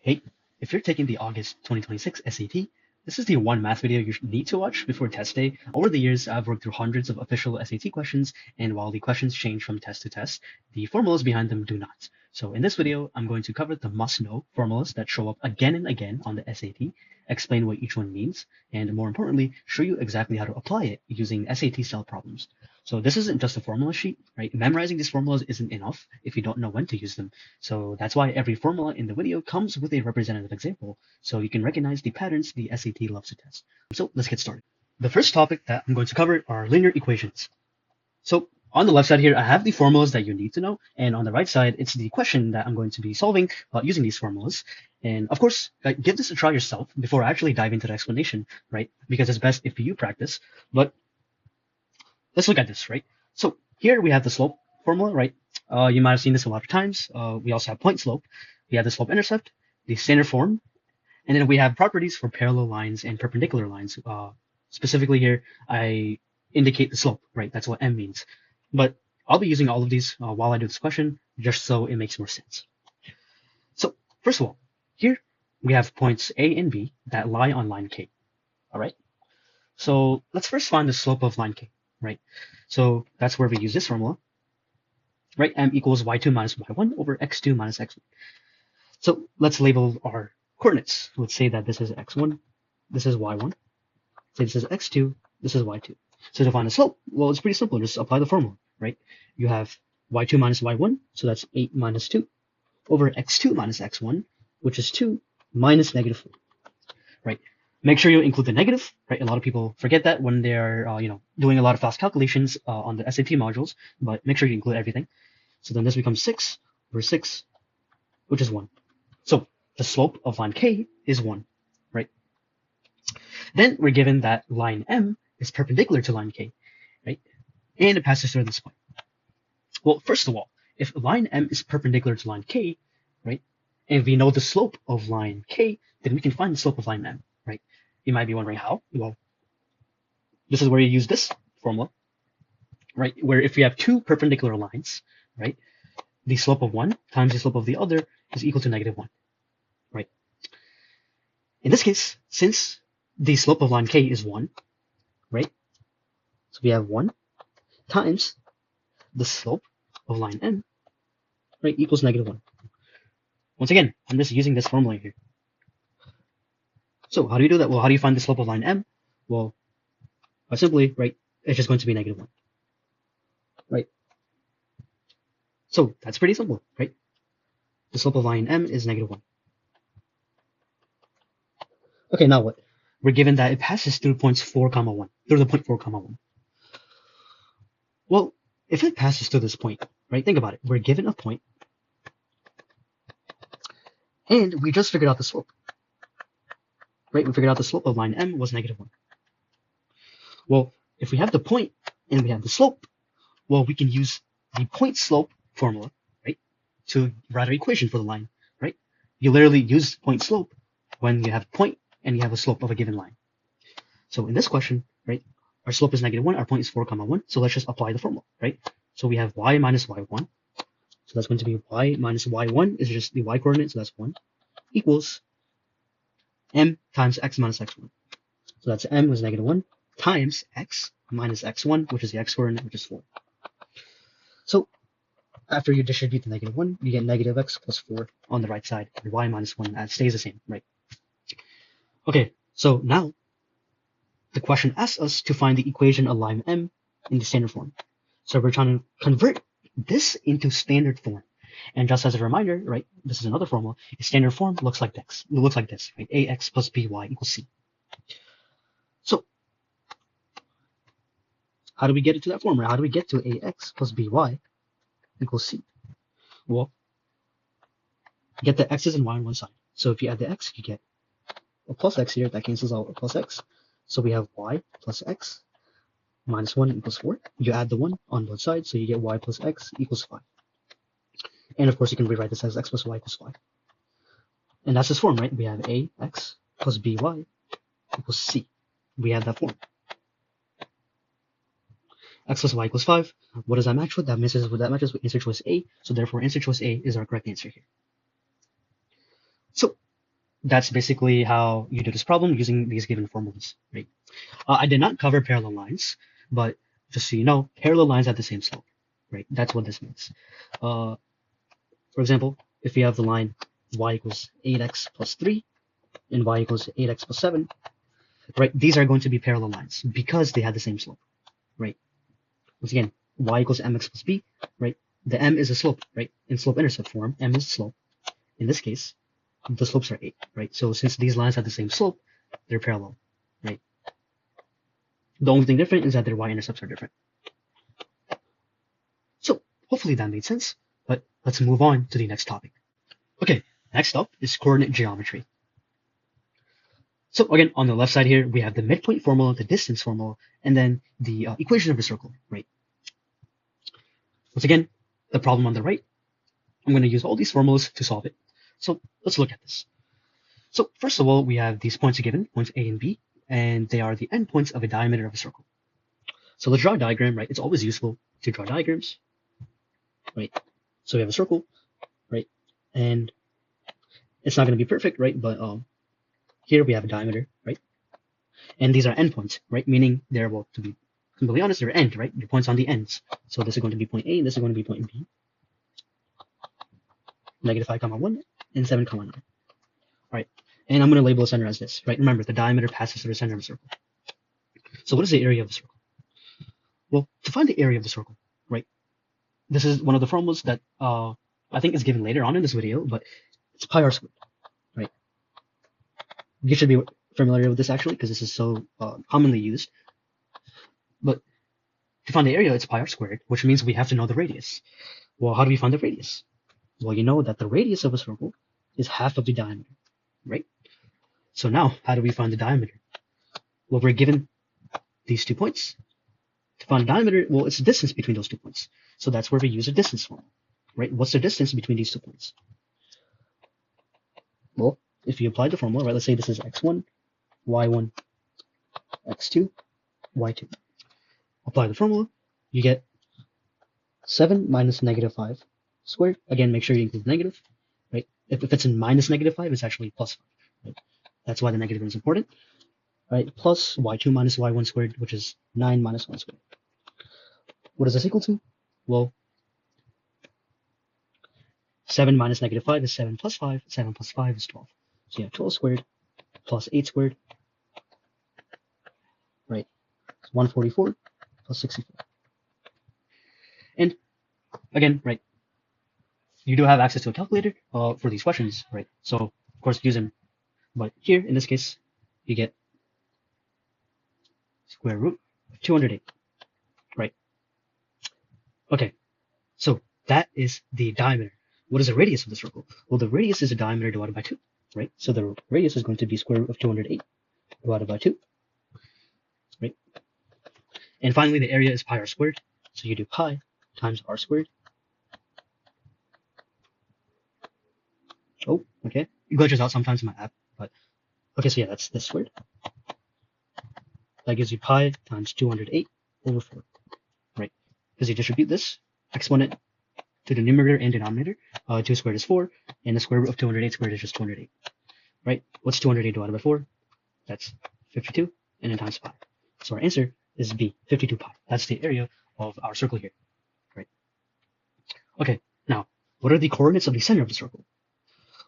Hey, if you're taking the August 2026 SAT, this is the one math video you need to watch before test day. Over the years, I've worked through hundreds of official SAT questions, and while the questions change from test to test, the formulas behind them do not. So in this video, I'm going to cover the must-know formulas that show up again and again on the SAT, explain what each one means, and more importantly, show you exactly how to apply it using SAT-style problems. So this isn't just a formula sheet, right? Memorizing these formulas isn't enough if you don't know when to use them. So that's why every formula in the video comes with a representative example, so you can recognize the patterns the SAT loves to test. So let's get started. The first topic that I'm going to cover are linear equations. So on the left side here, I have the formulas that you need to know, and on the right side, it's the question that I'm going to be solving using these formulas. And of course, give this a try yourself before I actually dive into the explanation, right? Because it's best if you practice. But let's look at this, right? So here we have the slope formula, right? You might have seen this a lot of times. We also have point slope. We have the slope intercept, the standard form, and then we have properties for parallel lines and perpendicular lines. Specifically here, I indicate the slope, right? That's what M means. But I'll be using all of these while I do this question, just so it makes more sense. So first of all, here we have points A and B that lie on line K, all right? So let's first find the slope of line K, right? So that's where we use this formula, right? M equals y2 minus y1 over x2 minus x1. So let's label our coordinates. Let's say that this is x1, this is y1. Say this is x2, this is y2. So to find the slope, well, it's pretty simple. Just apply the formula, right? You have y2 minus y1, so that's 8 minus 2, over x2 minus x1, which is 2 minus negative 4, right? Make sure you include the negative, right? A lot of people forget that when they're, doing a lot of fast calculations on the SAT modules, but make sure you include everything. So then this becomes 6 over 6, which is 1. So the slope of line K is 1, right? Then we're given that line M is perpendicular to line K, right? And it passes through this point. Well, first of all, if line M is perpendicular to line K, right, and we know the slope of line K, then we can find the slope of line M, right? You might be wondering how. Well, this is where you use this formula, right? Where if we have two perpendicular lines, right, the slope of one times the slope of the other is equal to negative 1, right? In this case, since the slope of line K is 1, right? So we have 1 times the slope of line M, right, equals negative 1. Once again, I'm just using this formula here. So how do you do that? Well, how do you find the slope of line M? Well, simply, right, it's just going to be negative 1, right? So that's pretty simple, right? The slope of line M is negative 1. Okay, now what? We're given that it passes through points 4, 1, through the point 4, 1. Well, if it passes through this point, right, think about it. We're given a point, and we just figured out the slope, right? We figured out the slope of line M was negative 1. Well, if we have the point and we have the slope, well, we can use the point slope formula, right, to write an equation for the line, right? You literally use point slope when you have a point and you have a slope of a given line. So in this question, right, our slope is negative 1, our point is 4, 1, so let's just apply the formula, right? So we have y minus y1, so that's going to be y minus y1 is just the y coordinate, so that's 1, equals m times x minus x1. So that's m was negative 1 times x minus x1, which is the x coordinate, which is 4. So after you distribute the negative 1, you get negative x plus 4 on the right side, and y minus 1 stays the same, right? Okay, so now the question asks us to find the equation of line M in the standard form. So we're trying to convert this into standard form. And just as a reminder, right, this is another formula. A standard form looks like this. It looks like this, right? Ax plus by equals c. So how do we get it to that form? Right? How do we get to ax plus by equals c? Well, get the x's and y on one side. So if you add the x, you get a plus x here. That cancels out a plus x. So we have y plus x minus 1 equals 4. You add the 1 on both sides, so you get y plus x equals 5. And of course, you can rewrite this as x plus y equals 5. And that's this form, right? We have ax plus by equals c. We have that form. X plus y equals 5. What does that match with? That matches with answer choice A. So therefore, answer choice A is our correct answer here. So that's basically how you do this problem using these given formulas, right? I did not cover parallel lines, but just so you know, parallel lines have the same slope, right? That's what this means. For example, if we have the line y equals 8x plus 3 and y equals 8x plus 7, right? These are going to be parallel lines because they have the same slope, right? Once again, y equals mx plus b, right? The m is a slope, right? In slope-intercept form, m is slope. In this case, the slopes are 8, right? So since these lines have the same slope, they're parallel, right? The only thing different is that their y-intercepts are different. So hopefully that made sense, but let's move on to the next topic. Okay, next up is coordinate geometry. So again, on the left side here, we have the midpoint formula, the distance formula, and then the equation of a circle, right? Once again, the problem on the right, I'm going to use all these formulas to solve it. So let's look at this. So first of all, we have these points given, points A and B, and they are the endpoints of a diameter of a circle. So let's draw a diagram, right? It's always useful to draw diagrams, right? So we have a circle, right? And it's not going to be perfect, right? But here we have a diameter, right? And these are endpoints, right? Meaning they're, well, to be completely honest, they're end, right? Your points on the ends. So this is going to be point A, and this is going to be point B. Negative 5, 1, and 7, 9. All right. And I'm going to label the center as this, right? Remember, the diameter passes through the center of a circle. So what is the area of the circle? Well, to find the area of the circle, right? This is one of the formulas that I think is given later on in this video, but it's pi r squared, right? You should be familiar with this actually, because this is so commonly used. But to find the area, it's pi r squared, which means we have to know the radius. Well, how do we find the radius? Well, you know that the radius of a circle is half of the diameter, right? So now, how do we find the diameter? Well, we're given these 2 points. To find the diameter, well, it's the distance between those 2 points. So that's where we use a distance formula, right? What's the distance between these 2 points? Well, if you apply the formula, right, let's say this is x1, y1, x2, y2. Apply the formula, you get 7 minus negative 5 squared. Again, make sure you include negative, right? If it's in minus negative 5, it's actually plus 5, right? That's why the negative is important, right? Plus y2 minus y1 squared, which is 9 minus 1 squared. What is this equal to? Well, 7 minus negative 5 is 7 plus 5. 7 plus 5 is 12. So you have 12 squared plus 8 squared, right? It's 144 plus 64. And again, right, you do have access to a calculator for these questions, right? So, of course, use them. But here, in this case, you get square root of 208, right? Okay, so that is the diameter. What is the radius of the circle? Well, the radius is the diameter divided by 2, right? So the radius is going to be square root of 208 divided by 2, right? And finally, the area is pi r squared. So you do pi times r squared. Oh, okay. It glitches out sometimes in my app, but okay, so yeah, that's this squared. That gives you pi times 208 over 4, right? Because you distribute this exponent to the numerator and denominator. 2 squared is 4, and the square root of 208 squared is just 208, right? What's 208 divided by 4? That's 52, and then times pi. So our answer is B, 52 pi. That's the area of our circle here, right? Okay, now, what are the coordinates of the center of the circle?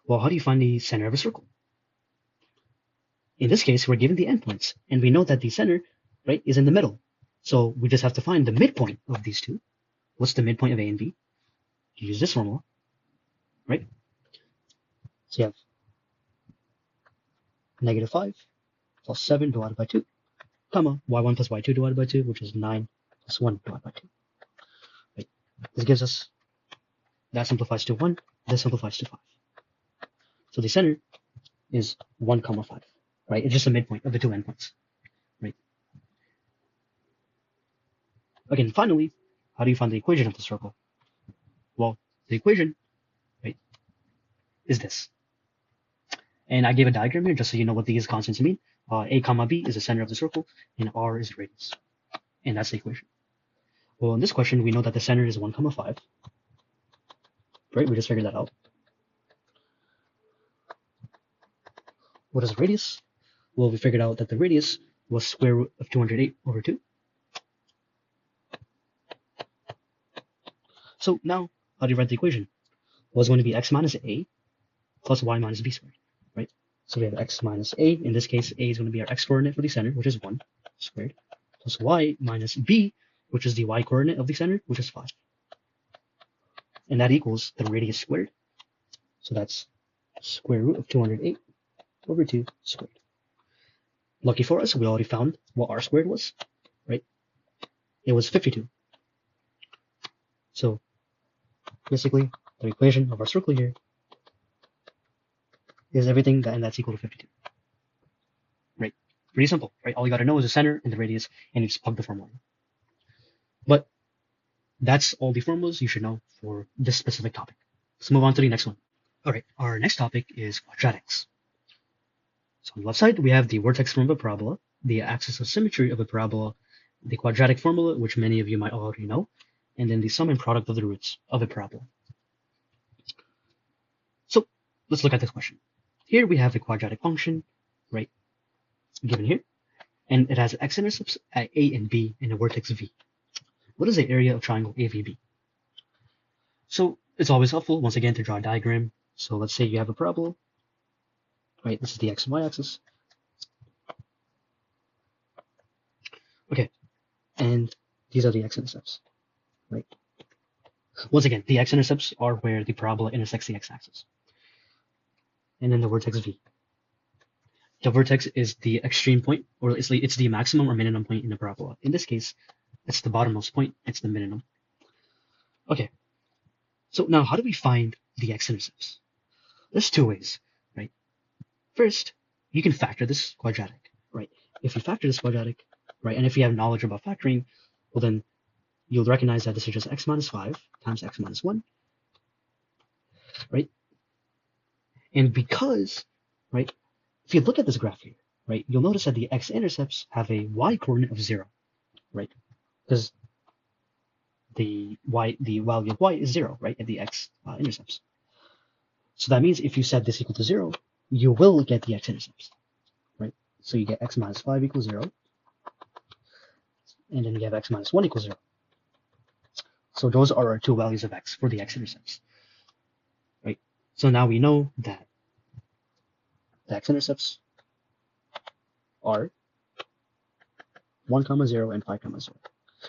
Well, how do you find the center of a circle? In this case, we're given the endpoints, and we know that the center, right, is in the middle. So we just have to find the midpoint of these two. What's the midpoint of A and B? You use this formula, right? So you have negative 5 plus 7 divided by 2, comma, y1 plus y2 divided by 2, which is 9 plus 1 divided by 2. Right? This gives us, that simplifies to 1, this simplifies to 5. So the center is 1, 5, right? It's just a midpoint of the two endpoints, right? Again, finally, how do you find the equation of the circle? Well, the equation, right, is this. And I gave a diagram here just so you know what these constants mean. A comma B is the center of the circle, and R is the radius. And that's the equation. Well, in this question, we know that the center is 1, 5. Right, we just figured that out. What is the radius? Well, we figured out that the radius was square root of 208 over 2. So now, how do you write the equation? Well, it's going to be x minus a plus y minus b squared, right? So we have x minus a. In this case, a is going to be our x coordinate for the center, which is 1 squared, plus y minus b, which is the y coordinate of the center, which is 5. And that equals the radius squared. So that's square root of 208 over 2 squared. Lucky for us, we already found what r squared was, right? It was 52. So basically, the equation of our circle here is everything that's equal to 52. Right? Pretty simple, right? All you got to know is the center and the radius, and you just plug the formula in. But that's all the formulas you should know for this specific topic. Let's move on to the next one. All right, our next topic is quadratics. So on the left side, we have the vertex form of a parabola, the axis of symmetry of a parabola, the quadratic formula, which many of you might already know, and then the sum and product of the roots of a parabola. So let's look at this question. Here we have a quadratic function, right, given here, and it has x-intercepts at a and b and a vertex v. What is the area of triangle AVB? So it's always helpful, once again, to draw a diagram. So let's say you have a parabola, right? This is the x and y axis. Okay, and these are the x-intercepts, right? Once again, the x-intercepts are where the parabola intersects the x-axis. And then the vertex v. The vertex is the extreme point, or it's the maximum or minimum point in the parabola. In this case, it's the bottommost point, it's the minimum. Okay, so now how do we find the x-intercepts? There's two ways, right? First, you can factor this quadratic, right? If you factor this quadratic, right, and if you have knowledge about factoring, well then you'll recognize that this is just x minus 5 times x minus 1, right? And because, right, if you look at this graph here, right, you'll notice that the x-intercepts have a y coordinate of 0, right? Because the value of y is 0, right, at the x-intercepts. So that means if you set this equal to 0, you will get the x-intercepts, right? So you get x minus 5 equals 0, and then you have x minus 1 equals 0. So those are our two values of x for the x-intercepts, right? So now we know that the x-intercepts are 1, 0, and 5, 0.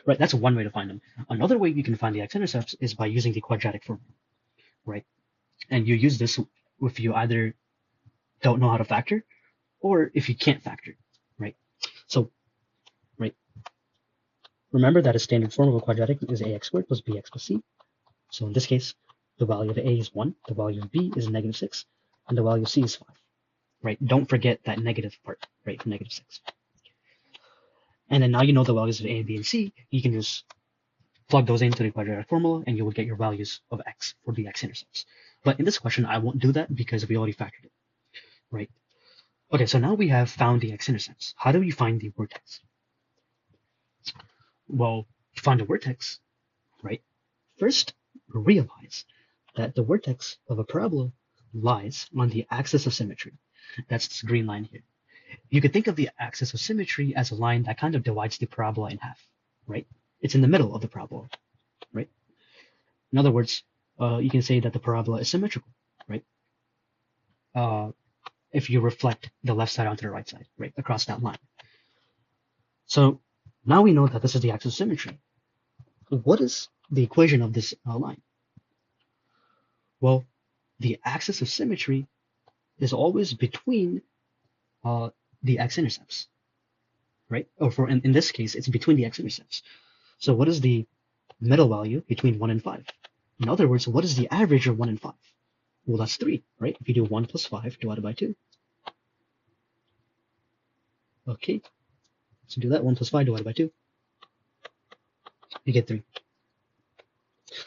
Right, that's one way to find them. Another way you can find the x-intercepts is by using the quadratic formula, right? And you use this if you either don't know how to factor, or if you can't factor, right? So, right, remember that a standard form of a quadratic is ax squared plus bx plus c. So in this case, the value of a is 1, the value of b is negative 6, and the value of c is 5, right? Don't forget that negative part, right, for negative 6. And then now you know the values of a, b, and c, you can just plug those into the quadratic formula, and you will get your values of x for the x-intercepts. But in this question, I won't do that because we already factored it, right? Okay, so now we have found the x-intercepts. How do we find the vertex? Well, to find a vertex, right, first realize that the vertex of a parabola lies on the axis of symmetry. That's this green line here. You could think of the axis of symmetry as a line that kind of divides the parabola in half, right? It's in the middle of the parabola, right? In other words, you can say that the parabola is symmetrical, right? If you reflect the left side onto the right side, right, across that line. So now we know that this is the axis of symmetry. What is the equation of this line? Well, the axis of symmetry is always between the x-intercepts, right? Or for in this case, it's between the x-intercepts. So what is the middle value between 1 and 5? In other words, what is the average of 1 and 5? Well, that's 3, right? If you do 1 plus 5 divided by 2. Okay, so do that, 1 plus 5 divided by 2. You get 3.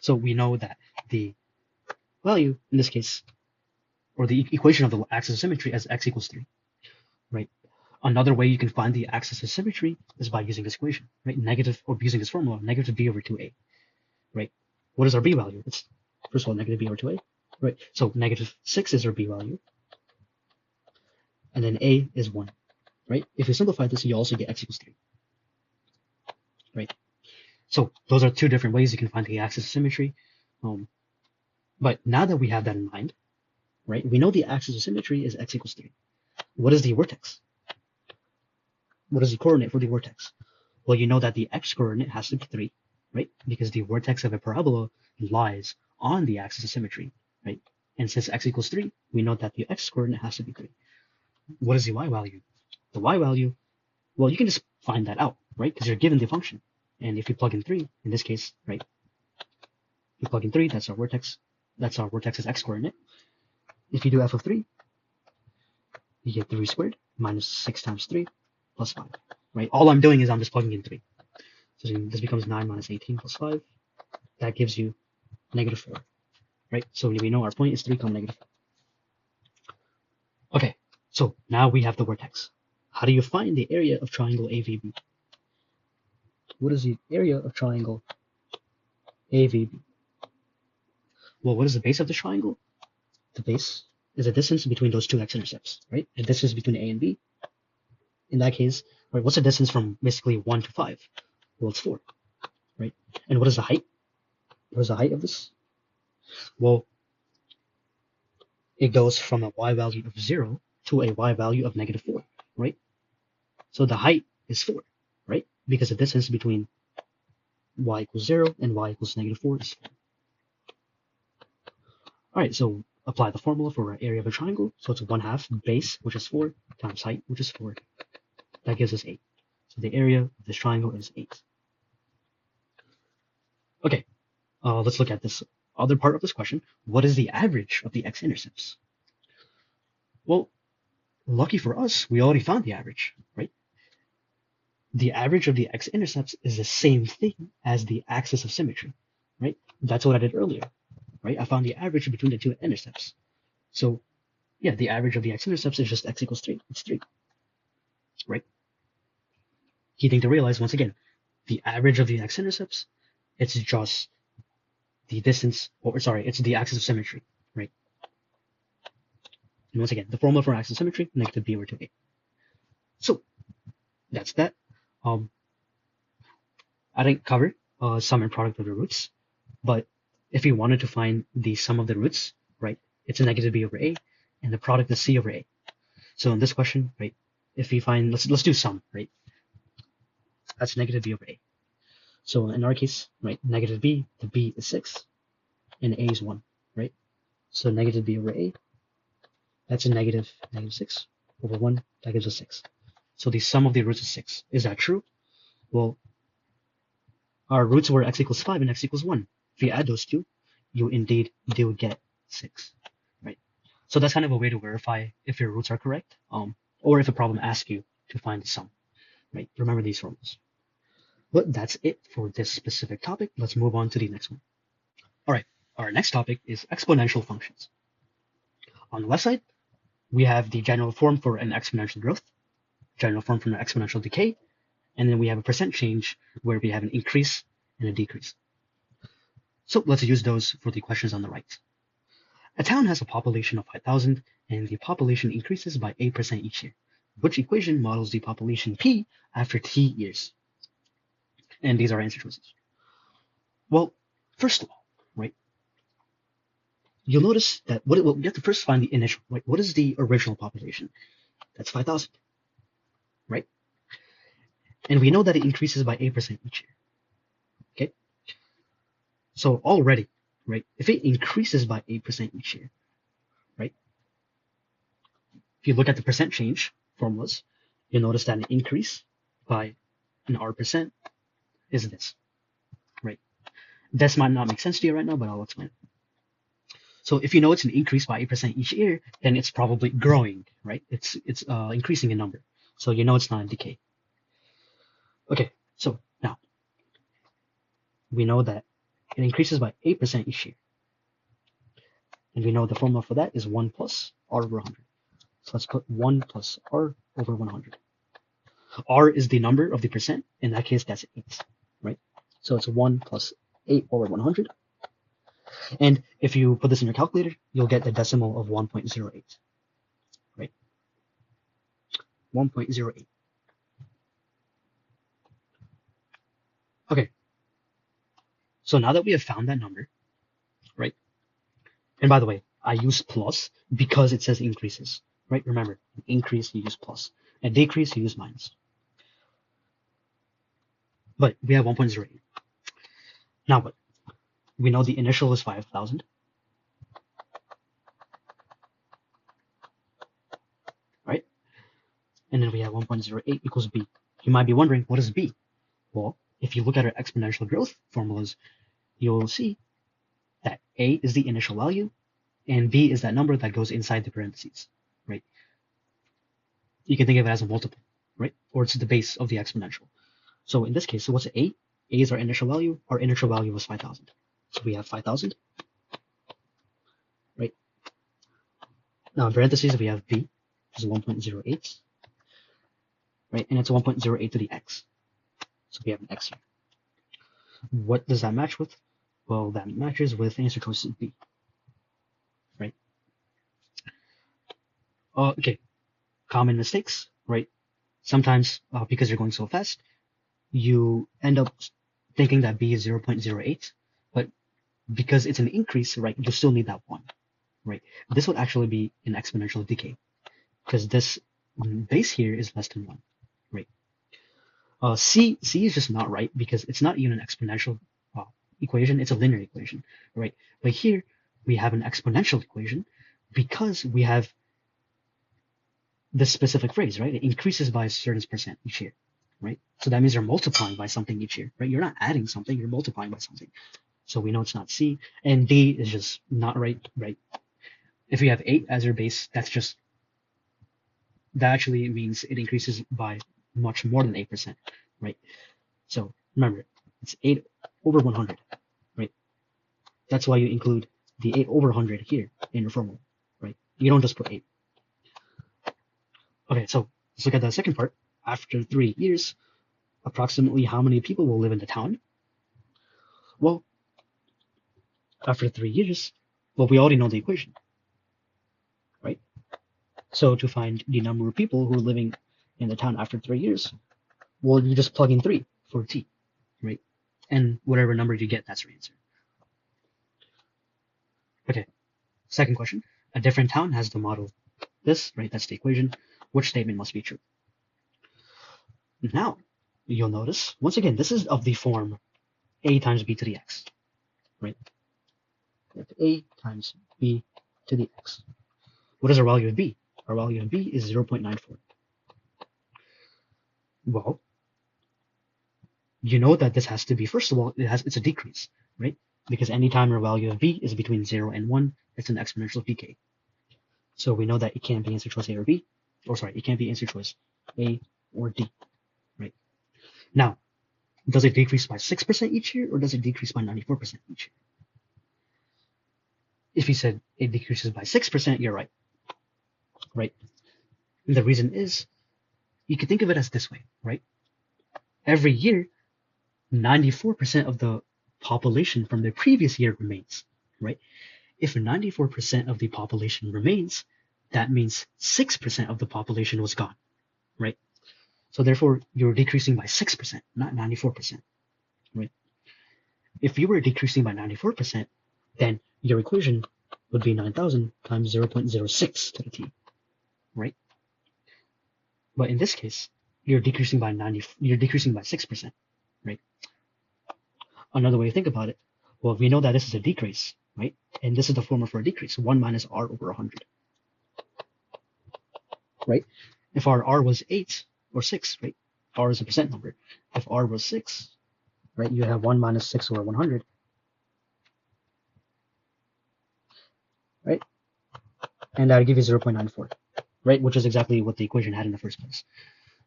So we know that the value, in this case, or the equation of the axis of symmetry as x equals 3, right? Another way you can find the axis of symmetry is by using this equation, right? Negative, or using this formula, negative b over 2a, right? What is our b value? It's, first of all, negative b over 2a, right? So negative 6 is our b value. and then a is 1, right? If you simplify this, you also get x equals 3, right? So those are two different ways you can find the axis of symmetry. But now that we have that in mind, right, we know the axis of symmetry is x equals 3. What is the vertex? What is the coordinate for the vertex? Well, you know that the x coordinate has to be 3, right? Because the vertex of a parabola lies on the axis of symmetry, right? And since x equals 3, we know that the x coordinate has to be 3. What is the y value? The y value, well, you can just find that out, right? Because you're given the function. And if you plug in 3, in this case, right, you plug in 3, that's our vertex. That's our vertex's x coordinate. If you do f of 3, you get 3 squared minus 6 times 3 plus 5, right? All I'm doing is I'm just plugging in 3. So this becomes 9 minus 18 plus 5. That gives you negative 4, right? So we know our point is 3, negative 4. Okay, so now we have the vertex. How do you find the area of triangle AVB? What is the area of triangle AVB? Well, what is the base of the triangle? The base is the distance between those two x-intercepts, right? The distance between A and B. In that case, right, what's the distance from basically 1 to 5? Well, it's 4, right? And what is the height? What is the height of this? Well, it goes from a y value of 0 to a y value of negative 4, right? So the height is 4, right? Because the distance between y equals 0 and y equals negative 4 is 4. All right, so apply the formula for our area of a triangle. So it's 1/2 base, which is 4, times height, which is 4. That gives us 8. So the area of this triangle is 8. Okay, let's look at this other part of this question. What is the average of the x-intercepts? Well, lucky for us, we already found the average, right? The average of the x-intercepts is the same thing as the axis of symmetry, right? That's what I did earlier, right? I found the average between the two intercepts. So yeah, the average of the x-intercepts is just x equals 3. It's 3, right? Key thing to realize, once again, the average of the x-intercepts, it's just the distance, or sorry, it's the axis of symmetry, right? And once again, the formula for axis of symmetry, negative b over 2a. So that's that. I didn't cover sum and product of the roots, but if you wanted to find the sum of the roots, right, it's a negative b over a, and the product is c over a. So in this question, right, if we find, let's do sum, right? That's negative b over a. So in our case, right, negative b, the b is 6, and a is 1, right? So negative b over a, that's a negative 6 over 1, that gives us 6. So the sum of the roots is 6. Is that true? Well, our roots were x equals 5 and x equals 1. If you add those two, you indeed do get 6, right? So that's kind of a way to verify if your roots are correct, or if a problem asks you to find the sum, right? Remember these formulas. But that's it for this specific topic. Let's move on to the next one. All right, our next topic is exponential functions. On the left side, we have the general form for an exponential growth, general form for an exponential decay, and then we have a percent change where we have an increase and a decrease. So let's use those for the questions on the right. A town has a population of 5,000 and the population increases by 8% each year. Which equation models the population P after t years? And these are answer choices. Well, first of all, right, you'll notice that you have to first find the initial, right? What is the original population? That's 5,000, right? And we know that it increases by 8% each year. Okay. So already, right, if it increases by 8% each year, right, if you look at the percent change formulas, you'll notice that an increase by an r% is this, right? This might not make sense to you right now, but I'll explain it. So if you know it's an increase by 8% each year, then it's probably growing, right? It's increasing in number. So you know it's not in decay. Okay, so now we know that it increases by 8% each year. And we know the formula for that is 1 plus r over 100. So let's put 1 plus r over 100. R is the number of the percent. In that case, that's 8, right? So it's 1 plus 8 over 100. And if you put this in your calculator, you'll get the decimal of 1.08, right? 1.08. Okay, so now that we have found that number, right? And by the way, I use plus because it says increases, right? Remember, an increase you use plus, a decrease you use minus. But we have 1.08. Now what? We know the initial is 5,000. Right? And then we have 1.08 equals b. You might be wondering, what is b? Well, if you look at our exponential growth formulas, you'll see that a is the initial value and b is that number that goes inside the parentheses, right? You can think of it as a multiple, right? Or it's the base of the exponential. So in this case, so what's A? A is our initial value. Our initial value was 5,000. So we have 5,000, right? Now in parentheses, we have b, which is 1.08, right? And it's 1.08 to the x. So we have an x here. What does that match with? Well, that matches with answer choice B, right? Okay, common mistakes, right? Sometimes because you're going so fast, you end up thinking that B is 0.08, but because it's an increase, right, you still need that 1, right? This would actually be an exponential decay because this base here is less than 1, right? C is just not right because it's not even an exponential equation, it's a linear equation, right? But here we have an exponential equation because we have this specific phrase, right? It increases by a certain percent each year, right? So that means you're multiplying by something each year, right? You're not adding something, you're multiplying by something. So we know it's not C, and D is just not right, right? If you have 8 as your base, that actually means it increases by much more than 8%, right? So remember, it's 8 over 100, right? That's why you include the 8 over 100 here in your formula, right? You don't just put 8. Okay, so let's look at the second part. After 3 years, approximately how many people will live in the town? Well, after 3 years, well, we already know the equation, right? So to find the number of people who are living in the town after 3 years, well, you just plug in 3 for t, right? And whatever number you get, that's your answer. Okay, second question. A different town has the model this, right? That's the equation. Which statement must be true? Now, you'll notice, once again, this is of the form a times b to the x, right? A times b to the x. What is our value of b? Our value of b is 0.94. Well, you know that this has to be, first of all, it's a decrease, right? Because anytime our value of b is between 0 and 1, it's an exponential decay. So we know that it can't be answer choice A or B, or sorry, it can't be answer choice A or D, right? Now, does it decrease by 6% each year, or does it decrease by 94% each year? If you said it decreases by 6%, you're right, right? And the reason is, you can think of it as this way, right? Every year, 94% of the population from the previous year remains, right? If 94% of the population remains, that means 6% of the population was gone, right? So therefore, you're decreasing by 6%, not 94%, right? If you were decreasing by 94%, then your equation would be 9,000 times 0.06 to the t, right? But in this case, you're decreasing by 6%, right? Another way to think about it, well, we know that this is a decrease, right? And this is the formula for a decrease, 1 minus r over 100, right? If our r was 8 or 6, right? R is a percent number. If r was 6, right, you have 1 minus 6 over 100, right? And that would give you 0.94, right? Which is exactly what the equation had in the first place,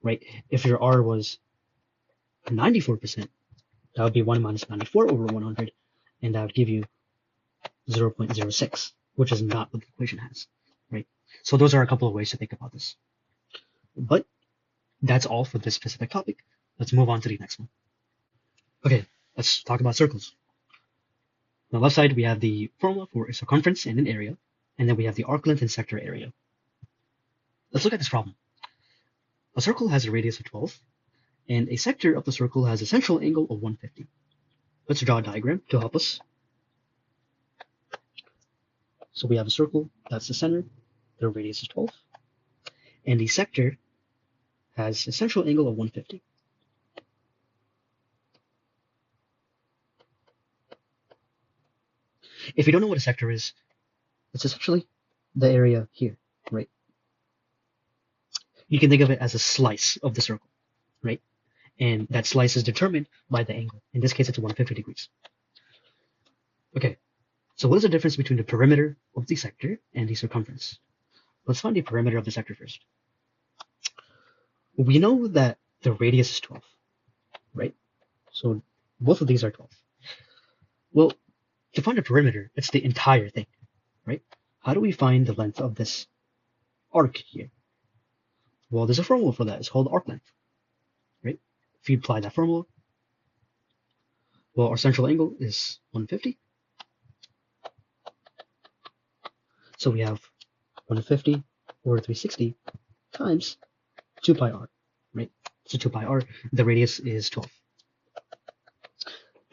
right? If your r was 94%, that would be 1 minus 94 over 100, and that would give you 0.06, which is not what the equation has, right? So those are a couple of ways to think about this. But that's all for this specific topic. Let's move on to the next one. Okay, let's talk about circles. On the left side, we have the formula for a circumference and an area, and then we have the arc length and sector area. Let's look at this problem. A circle has a radius of 12, and a sector of the circle has a central angle of 150. Let's draw a diagram to help us. So we have a circle, that's the center, the radius is 12, and the sector has a central angle of 150. If you don't know what a sector is, it's essentially the area here, right? You can think of it as a slice of the circle, right? And that slice is determined by the angle. In this case, it's 150 degrees. Okay, so what is the difference between the perimeter of the sector and the circumference? Let's find the perimeter of the sector first. We know that the radius is 12, right? So both of these are 12. Well, to find the perimeter, it's the entire thing, right? How do we find the length of this arc here? Well, there's a formula for that. It's called arc length, right? If you apply that formula, well, our central angle is 150. So we have 150 over 360 times 2 pi r, right? So 2 pi r, the radius is 12.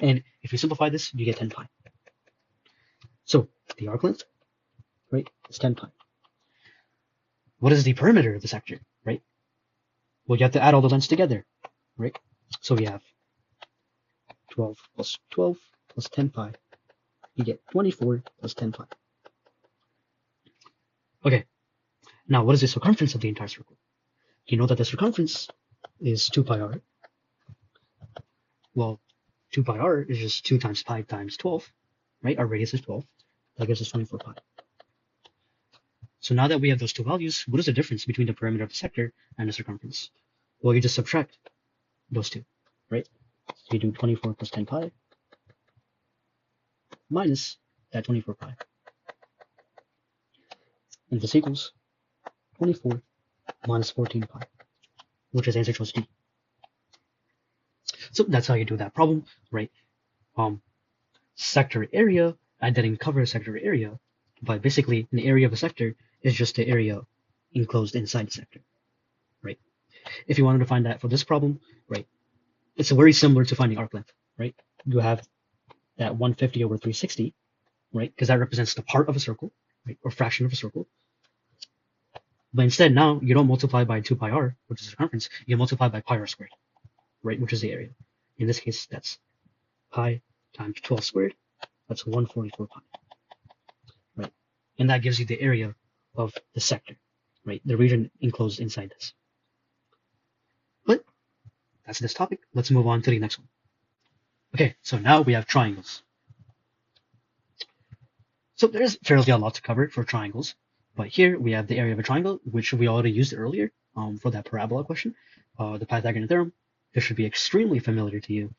And if you simplify this, you get 10 pi. So the arc length, right, is 10 pi. What is the perimeter of the sector, right? Well, you have to add all the lengths together, right? So we have 12 plus 12 plus 10 pi. You get 24 plus 10 pi. Okay, now what is the circumference of the entire circle? You know that the circumference is 2 pi r. Well, 2 pi r is just 2 times pi times 12, right? Our radius is 12. That gives us 24 pi. So now that we have those two values, what is the difference between the perimeter of the sector and the circumference? Well, you just subtract those two, right? So you do 24 plus 10 pi minus that 24 pi. And this equals 24 minus 14 pi, which is answer choice D. So that's how you do that problem, right? Sector area, I didn't cover sector area, but basically the area of a sector is just the area enclosed inside the sector, right? If you wanted to find that for this problem, right, it's very similar to finding arc length, right? You have that 150 over 360, right? Because that represents the part of a circle, right, or fraction of a circle. But instead, now you don't multiply by 2 pi r, which is the circumference, you multiply by pi r squared, right, which is the area. In this case, that's pi times 12 squared, that's 144 pi, right? And that gives you the area of the sector, right, the region enclosed inside this. But that's this topic. Let's move on to the next one. Okay, so now we have triangles. So there's fairly a lot to cover for triangles, but here we have the area of a triangle, which we already used earlier for that parabola question, the Pythagorean theorem. This should be extremely familiar to you.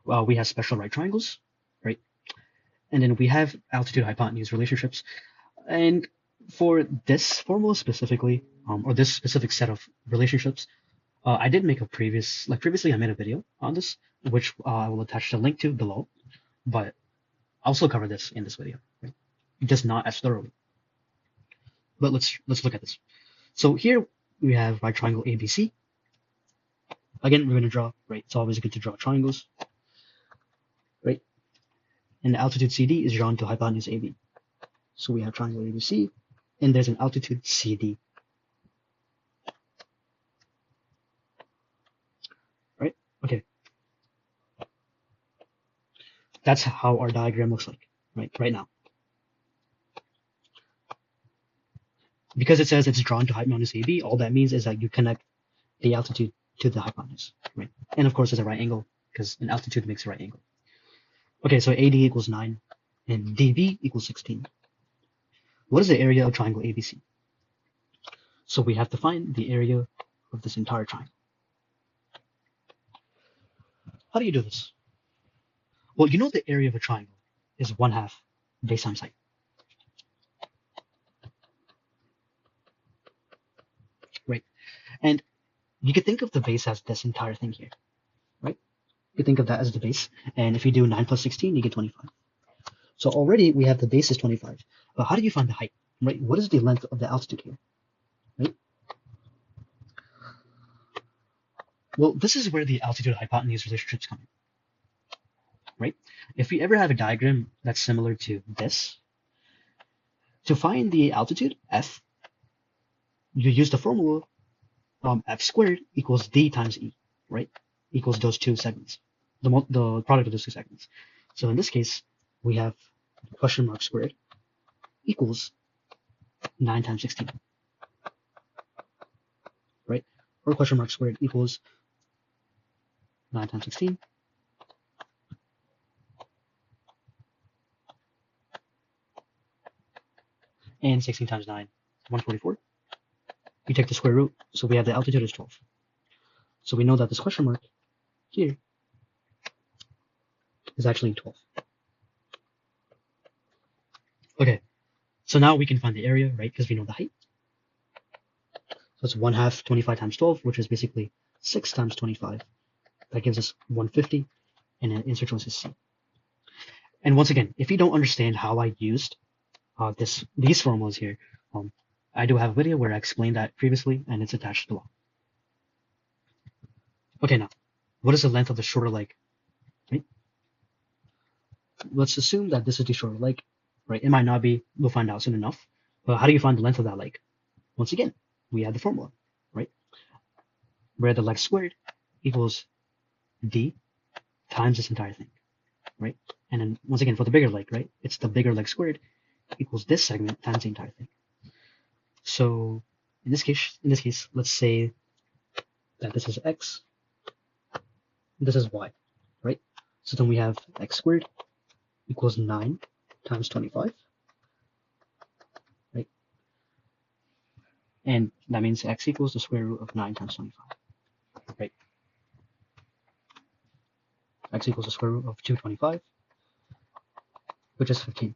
We have special right triangles, right? And then we have altitude-hypotenuse relationships. And for this formula specifically, or this specific set of relationships, I did make a previously I made a video on this, which I will attach the link to below, but I'll still cover this in this video, right? Just not as thoroughly. But let's look at this. So here we have right triangle ABC. Again, we're going to draw, right? It's always good to draw triangles, right? And the altitude CD is drawn to hypotenuse AB. So we have triangle ABC, and there's an altitude CD. Right? Okay. That's how our diagram looks like, right now. Because it says it's drawn to hypotenuse AB, all that means is that you connect the altitude to the hypotenuse, right? And of course, there's a right angle, because an altitude makes a right angle. Okay, so AD equals 9, and DB equals 16. What is the area of triangle ABC? So we have to find the area of this entire triangle. How do you do this? Well, you know the area of a triangle is 1/2 base times height. Right? And you could think of the base as this entire thing here, right? You think of that as the base, and if you do 9 plus 16, you get 25. So already we have the base is 25, but how do you find the height, right? What is the length of the altitude here, right? Well, this is where the altitude-hypotenuse relationships come in, right? If we ever have a diagram that's similar to this, to find the altitude, f, you use the formula f squared equals d times e, right? Equals those two segments, the product of those two segments. So in this case, we have question mark squared equals 9 times 16, right? Or question mark squared equals 9 times 16. And 16 times 9, 144. You take the square root, so we have the altitude is 12. So we know that this question mark here is actually 12. Okay, so now we can find the area, right, because we know the height. So it's 1/2 25 times 12, which is basically 6 times 25. That gives us 150, and an answer choice is C. And once again, if you don't understand how I used these formulas here, I do have a video where I explained that previously, and it's attached below. Okay, now, what is the length of the shorter leg? Right? Let's assume that this is the shorter leg, right? It might not be, we'll find out soon enough. But how do you find the length of that leg? Once again, we have the formula, right? Where the leg squared equals d times this entire thing, right? And then once again, for the bigger leg, right? It's the bigger leg squared equals this segment times the entire thing. So in this case, let's say that this is x, this is y, right? So then we have x squared equals 9 times 25, right? And that means x equals the square root of 9 times 25, right? X equals the square root of 225, which is 15,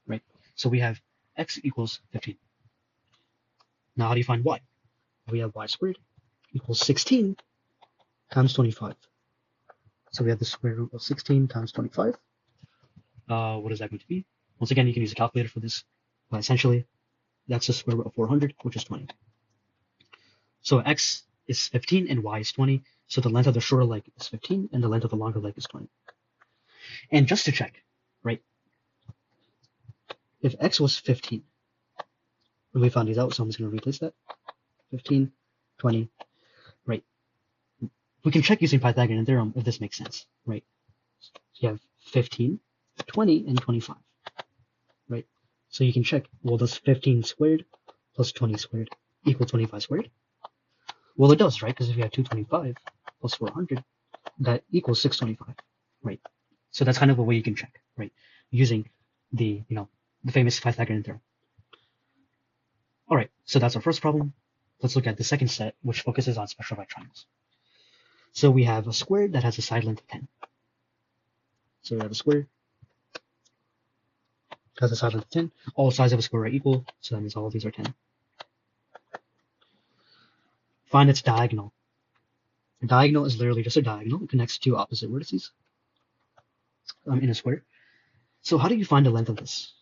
right? So we have x equals 15. Now how do you find y? We have y squared equals 16 times 25. So we have the square root of 16 times 25. What is that going to be? Once again, you can use a calculator for this, but essentially, that's the square root of 400, which is 20. So x is 15 and y is 20, so the length of the shorter leg is 15 and the length of the longer leg is 20. And just to check, right, if x was 15, and we found these out, so I'm just going to replace that, 15, 20, right, we can check using Pythagorean theorem if this makes sense, right? So you have 15, 20, and 25, right? So you can check, well, does 15 squared plus 20 squared equal 25 squared? Well, it does, right? Because if you have 225 plus 400, that equals 625, right? So that's kind of a way you can check, right? Using the famous Pythagorean theorem. All right, so that's our first problem. Let's look at the second set, which focuses on special right triangles. So we have a square that has a side length of 10. So we have a square that has a side length of 10. All sides of a square are equal, so that means all of these are 10. Find its diagonal. A diagonal is literally just a diagonal. It connects two opposite vertices in a square. So how do you find the length of this?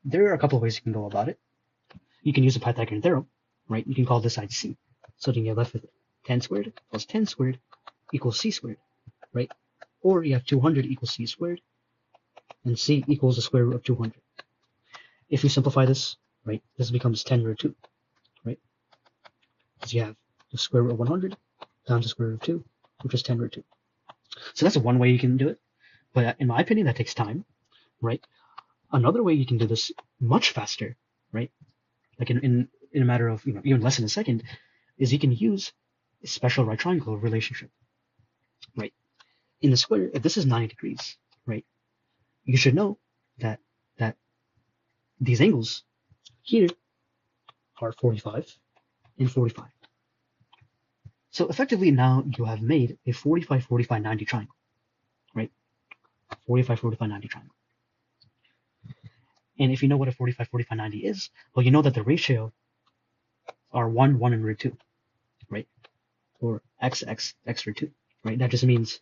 There are a couple of ways you can go about it. You can use the Pythagorean theorem, right? You can call this side c. So then you're left with 10 squared plus 10 squared equals c squared, right? Or you have 200 equals c squared, and c equals the square root of 200. If you simplify this, right, this becomes 10 root 2, right? Because you have the square root of 100 times the square root of 2, which is 10 root 2. So that's one way you can do it, but in my opinion, that takes time, right? Another way you can do this much faster, right? Like in a matter of even less than a second, is you can use a special right triangle relationship, right? In the square, if this is 90 degrees, right, you should know that these angles here are 45 and 45. So effectively now you have made a 45, 45, 90 triangle, right? 45, 45, 90 triangle. And if you know what a 45, 45, 90 is, well, you know that the ratio are 1, 1, and root 2, right? Or x, x, x root 2, right? That just means,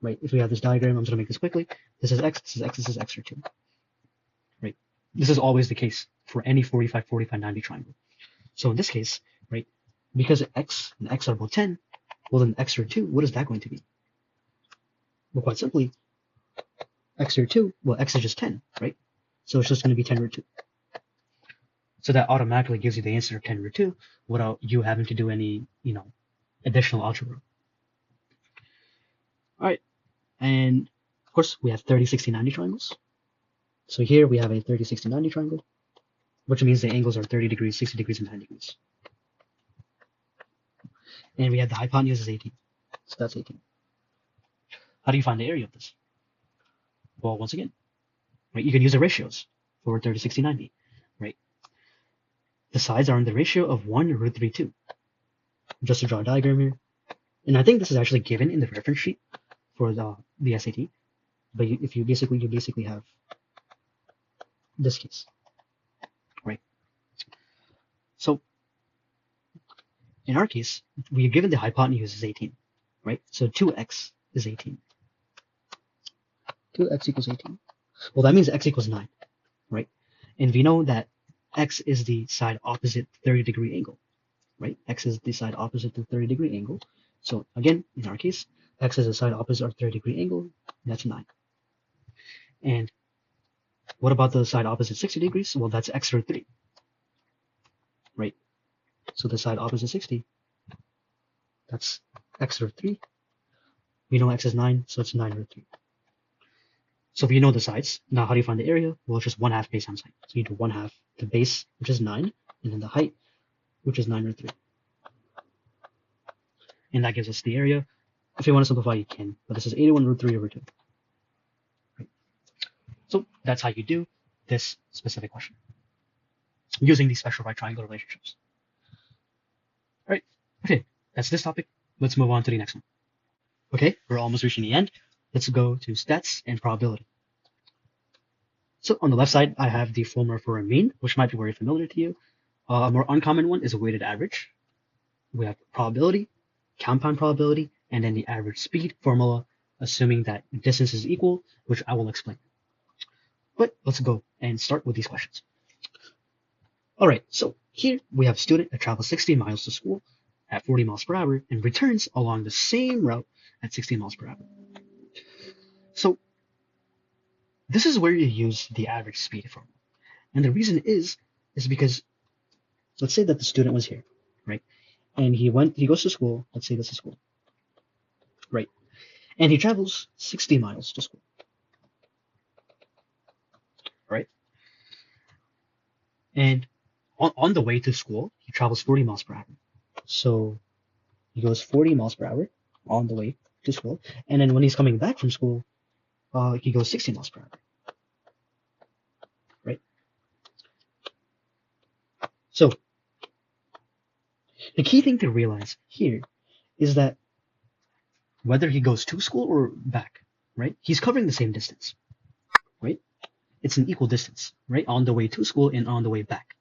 right, if we have this diagram, I'm just going to make this quickly. This is x, this is x, this is x root 2, right? This is always the case for any 45, 45, 90 triangle. So in this case, right, Because x and x are both 10, well then x root 2, what is that going to be? Well, quite simply, x root 2, well, x is just 10, right? So it's just going to be 10 root 2. So that automatically gives you the answer of 10 root 2 without you having to do any, additional algebra. All right, and of course we have 30, 60, 90 triangles. So here we have a 30, 60, 90 triangle, which means the angles are 30 degrees, 60 degrees, and 10 degrees. And we have the hypotenuse is 18, so that's 18. How do you find the area of this? Well, once again, right, you can use the ratios for 30, 60, 90, right? The sides are in the ratio of 1 root 3, 2. Just to draw a diagram here. And I think this is actually given in the reference sheet for the SAT. But you basically have this case, right? So in our case, we are given the hypotenuse is 18, right? So 2x is 18. 2x equals 18. Well, that means x equals 9, right? And we know that x is the side opposite 30-degree angle, right? X is the side opposite the 30-degree angle. So again, in our case, x is the side opposite our 30-degree angle. That's 9. And what about the side opposite 60 degrees? Well, that's x root 3, right? So the side opposite 60, that's x root 3. We know x is 9, so it's 9 root 3. So if you know the sides, now how do you find the area? Well, it's just 1/2 base times height. So you do 1/2 the base, which is 9, and then the height, which is 9 root 3. And that gives us the area. If you want to simplify, you can, but this is 81 root 3 over 2. Right. So that's how you do this specific question, using these special right triangle relationships. All right, okay, that's this topic. Let's move on to the next one. Okay, we're almost reaching the end. Let's go to stats and probability. So on the left side, I have the formula for a mean, which might be very familiar to you. A more uncommon one is a weighted average. We have probability, compound probability, and then the average speed formula, assuming that distance is equal, which I will explain. But let's go and start with these questions. All right, so here we have a student that travels 60 miles to school at 40 miles per hour and returns along the same route at 60 miles per hour. So this is where you use the average speed formula. And the reason is because let's say that the student was here, right? And he goes to school, let's say this is school, right? And he travels 60 miles to school, right? And on the way to school, he travels 40 miles per hour. So he goes 40 miles per hour on the way to school. And then when he's coming back from school, he goes 60 miles per hour, right? So the key thing to realize here is that whether he goes to school or back, right, he's covering the same distance, right? It's an equal distance, right, on the way to school and on the way back.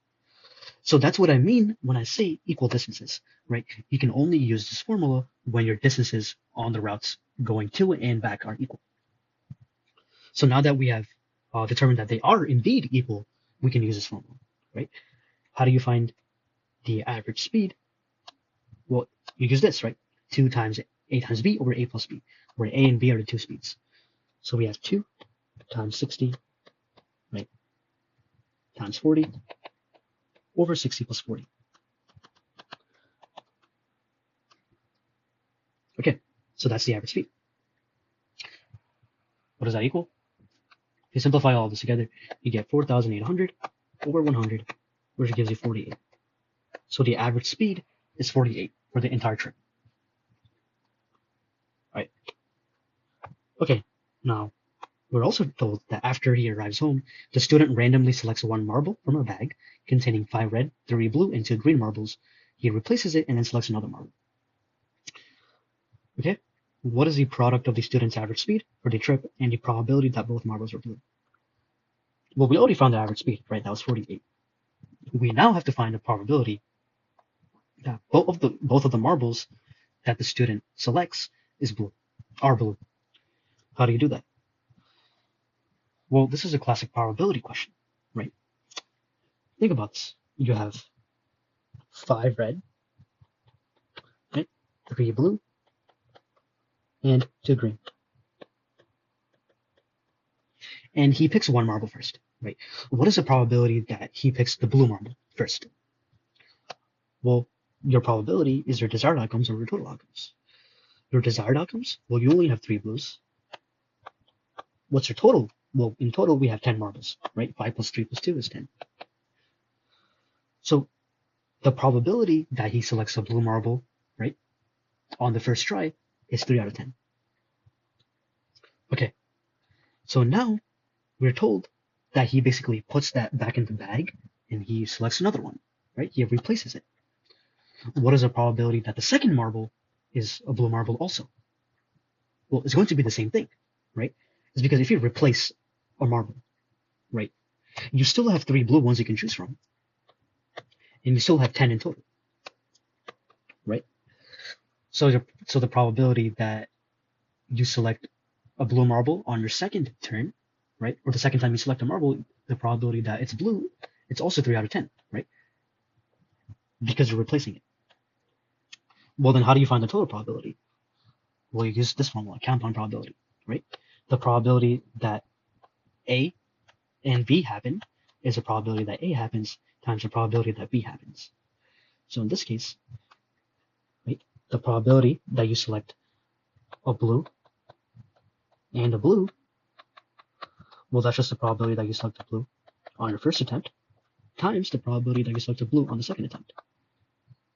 So that's what I mean when I say equal distances, right? You can only use this formula when your distances on the routes going to and back are equal. So now that we have determined that they are indeed equal, we can use this formula, right? How do you find the average speed? Well, you use this, right? 2 times a times b over a plus b, where a and b are the two speeds. So we have 2 times 60, right, times 40 over 60 plus 40. Okay, so that's the average speed. What does that equal? If you simplify all this together, you get 4,800 over 100, which gives you 48. So the average speed is 48 for the entire trip. Right. Okay, now we're also told that after he arrives home, the student randomly selects 1 marble from a bag containing 5 red, 3 blue, and 2 green marbles. He replaces it and then selects another marble. Okay, what is the product of the student's average speed for the trip and the probability that both marbles are blue? Well, we already found the average speed, right? That was 48. We now have to find the probability that both of the marbles that the student selects are blue. How do you do that? Well, this is a classic probability question, right? Think about this. You have 5 red, 3 blue, and 2 green. And he picks one marble first, right? What is the probability that he picks the blue marble first? Well, your probability is your desired outcomes over your total outcomes. Your desired outcomes, well, you only have 3 blues. What's your total? Well, in total, we have 10 marbles, right? 5 plus 3 plus 2 is 10. So the probability that he selects a blue marble, right, on the first try is 3 out of 10. Okay, so now we're told that he basically puts that back in the bag and he selects another one, right? He replaces it. What is the probability that the second marble is a blue marble also? Well, it's going to be the same thing, right? It's because if you replace a marble, right, you still have 3 blue ones you can choose from, and you still have 10 in total, right? So the probability that you select a blue marble on your second turn, right, or the second time you select a marble, the probability that it's blue, it's also 3 out of 10, right? Because you're replacing it. Well, then how do you find the total probability? Well, you use this formula, compound probability, right? The probability that A and B happen is the probability that A happens times the probability that B happens. So in this case, right, the probability that you select a blue and a blue, well, that's just the probability that you select a blue on your first attempt times the probability that you select a blue on the second attempt.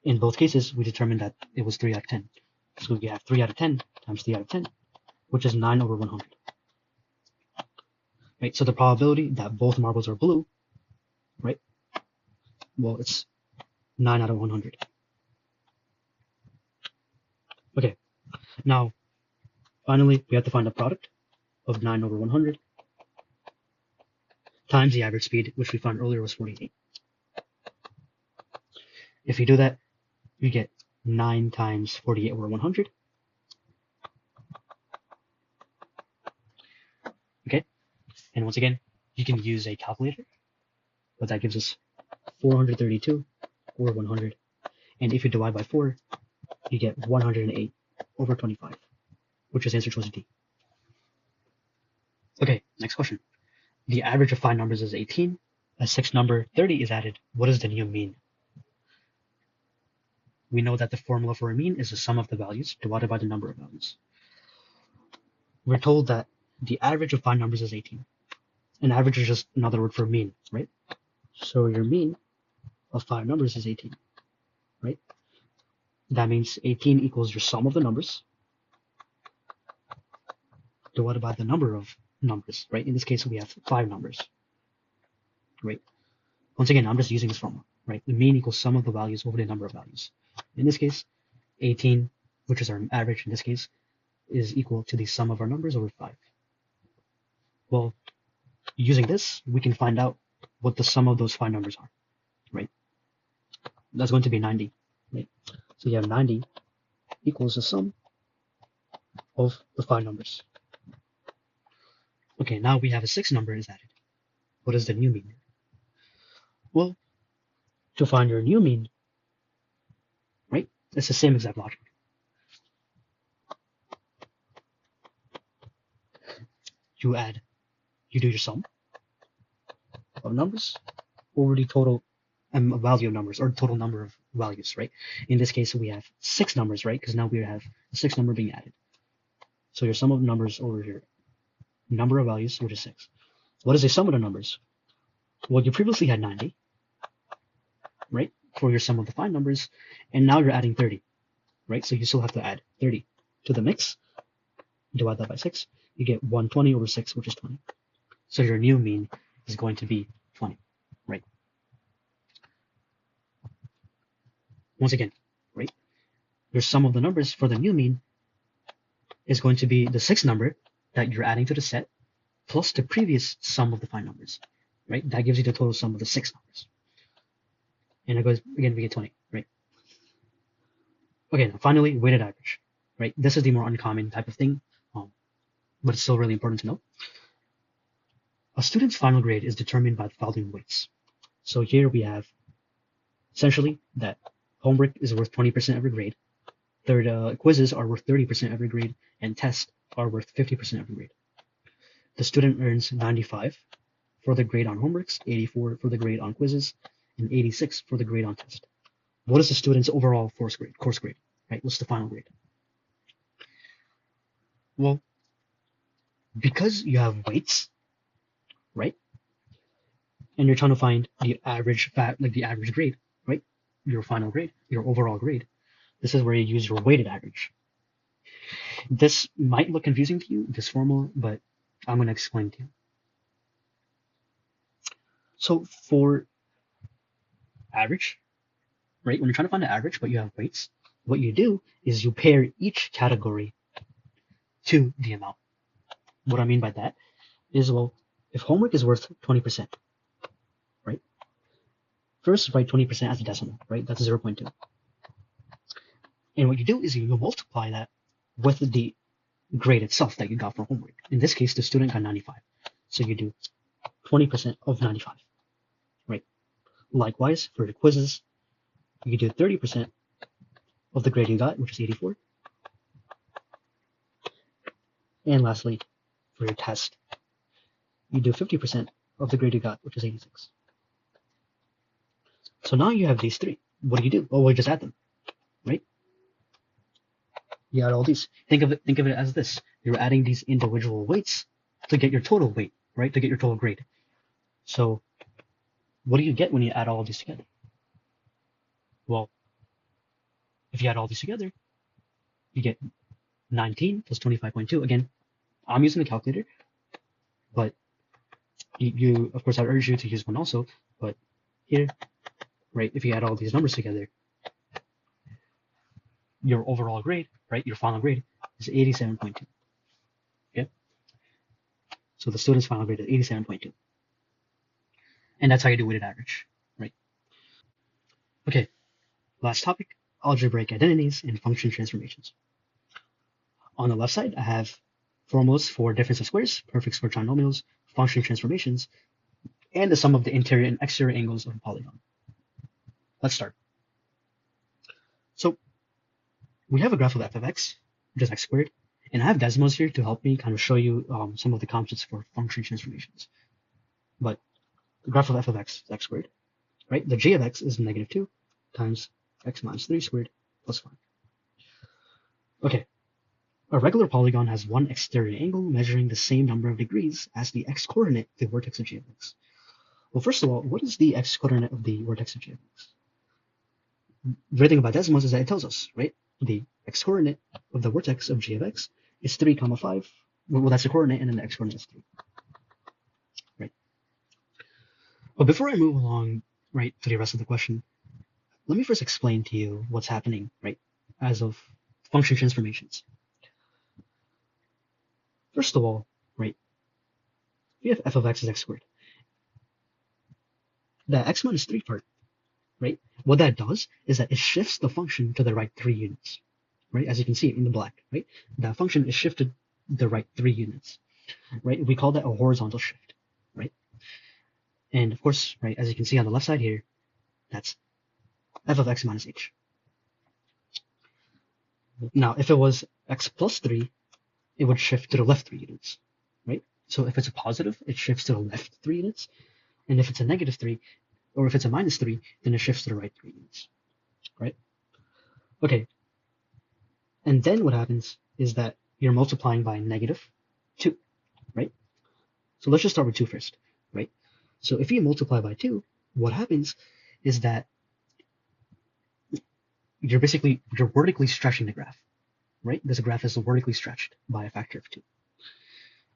In both cases, we determined that it was 3 out of 10. So we have 3 out of 10 times 3 out of 10, which is 9 over 100. Right, so the probability that both marbles are blue, right, well, it's 9 out of 100. Okay, now, finally, we have to find the product of 9 over 100 times the average speed, which we found earlier was 48. If you do that, you get 9 times 48 over 100. Okay, and once again, you can use a calculator, but that gives us 432 over 100. And if you divide by 4, you get 108 over 25, which is answer choice D. Okay, next question. The average of 5 numbers is 18. A sixth number, 30, is added. What is the new mean? We know that the formula for a mean is the sum of the values divided by the number of values. We're told that the average of 5 numbers is 18. An average is just another word for mean, right? So your mean of 5 numbers is 18, right? That means 18 equals your sum of the numbers divided by the number of numbers, right? In this case, we have 5 numbers, right? Once again, I'm just using this formula, right? The mean equals sum of the values over the number of values. In this case, 18, which is our average in this case, is equal to the sum of our numbers over 5. Well, using this, we can find out what the sum of those 5 numbers are, right? That's going to be 90, right? So you have 90 equals the sum of the 5 numbers. Okay, now we have a 6th number is added. What does the new mean? Well, to find your new mean, right, it's the same exact logic. You do your sum of numbers over the total value of numbers, or total number of values, right? In this case, we have 6 numbers, right? Because now we have the 6th number being added. So your sum of numbers over your number of values, which is 6. What is the sum of the numbers? Well, you previously had 90, right, for your sum of the 5 numbers, and now you're adding 30, right? So you still have to add 30 to the mix, divide that by 6, you get 120 over 6, which is 20. So your new mean is going to be 20, right? Once again, right, your sum of the numbers for the new mean is going to be the 6th number that you're adding to the set plus the previous sum of the 5 numbers, right? That gives you the total sum of the 6 numbers. And it goes, again, we get 20, right? Okay, now finally, weighted average, right? This is the more uncommon type of thing, but it's still really important to know. A student's final grade is determined by the following weights. So here we have essentially that homework is worth 20% of your grade, quizzes are worth 30% every grade, and tests are worth 50% every grade. The student earns 95 for the grade on homeworks, 84 for the grade on quizzes, and 86 for the grade on test. What is the student's overall course grade, right? What's the final grade? Well, because you have weights, right? And you're trying to find the average the average grade, right? Your final grade, your overall grade. This is where you use your weighted average. This might look confusing to you, this formula, but I'm going to explain to you. So for average, right, when you're trying to find the average, but you have weights, what you do is you pair each category to the amount. What I mean by that is, well, if homework is worth 20%, right, first write 20% as a decimal, right, that's 0.2. And what you do is you multiply that with the grade itself that you got for homework. In this case, the student got 95. So you do 20% of 95, right? Likewise, for the quizzes, you do 30% of the grade you got, which is 84. And lastly, for your test, you do 50% of the grade you got, which is 86. So now you have these three. What do? Oh, we just add them, right? You add all these. Think of it as this. You're adding these individual weights to get your total weight, right? To get your total grade. So what do you get when you add all of these together? Well, if you add all these together, you get 19 plus 25.2. Again, I'm using a calculator, but you of course, I urge you to use one also. But here, right, if you add all these numbers together, your overall grade, right, your final grade is 87.2. Okay? So the student's final grade is 87.2. And that's how you do weighted average, right? Okay, last topic, algebraic identities and function transformations. On the left side, I have formulas for difference of squares, perfects for trinomials, function transformations, and the sum of the interior and exterior angles of a polygon. Let's start. So we have a graph of f of x, which is x squared, and I have decimals here to help me kind of show you some of the concepts for function transformations. But the graph of f of x is x squared, right? The g of x is negative 2 times x minus 3 squared plus 5. Okay, a regular polygon has one exterior angle measuring the same number of degrees as the x-coordinate of the vertex of g of x. Well, first of all, what is the x-coordinate of the vertex of g of x? The great thing about decimals is that it tells us, right? The x-coordinate of the vertex of g of x is 3, 5. Well, that's the coordinate, and then the x-coordinate is 3. Right? But before I move along, right, to the rest of the question, let me first explain to you what's happening, right, as of function transformations. First of all, right, we have f of x is x squared. The x minus 3 part, right, what that does is that it shifts the function to the right 3 units, right, as you can see in the black, right, that function is shifted the right 3 units, right, we call that a horizontal shift, right, and of course, right, as you can see on the left side here, that's f of x minus h. Now, if it was x plus 3, it would shift to the left 3 units, right? So if it's a positive, it shifts to the left 3 units. And if it's a negative 3, or if it's a minus 3, then it shifts to the right 3 units, right? Okay. And then what happens is that you're multiplying by negative 2, right? So let's just start with 2 first, right? So if you multiply by 2, what happens is that you're vertically stretching the graph, right? This graph is vertically stretched by a factor of 2.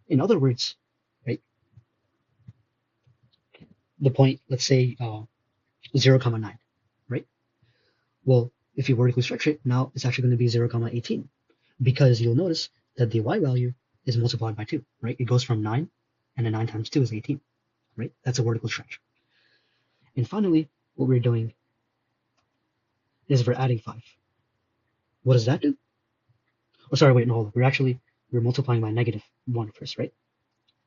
In other words, right, the point, let's say 0, 9, right? Well, if you vertically stretch it, now it's actually going to be 0, 18, because you'll notice that the y value is multiplied by 2, right? It goes from 9, and then 9 times 2 is 18, right? That's a vertical stretch. And finally, what we're doing is we're adding 5. What does that do? Oh, sorry, wait, no, hold on. We're multiplying by negative 1 first, right?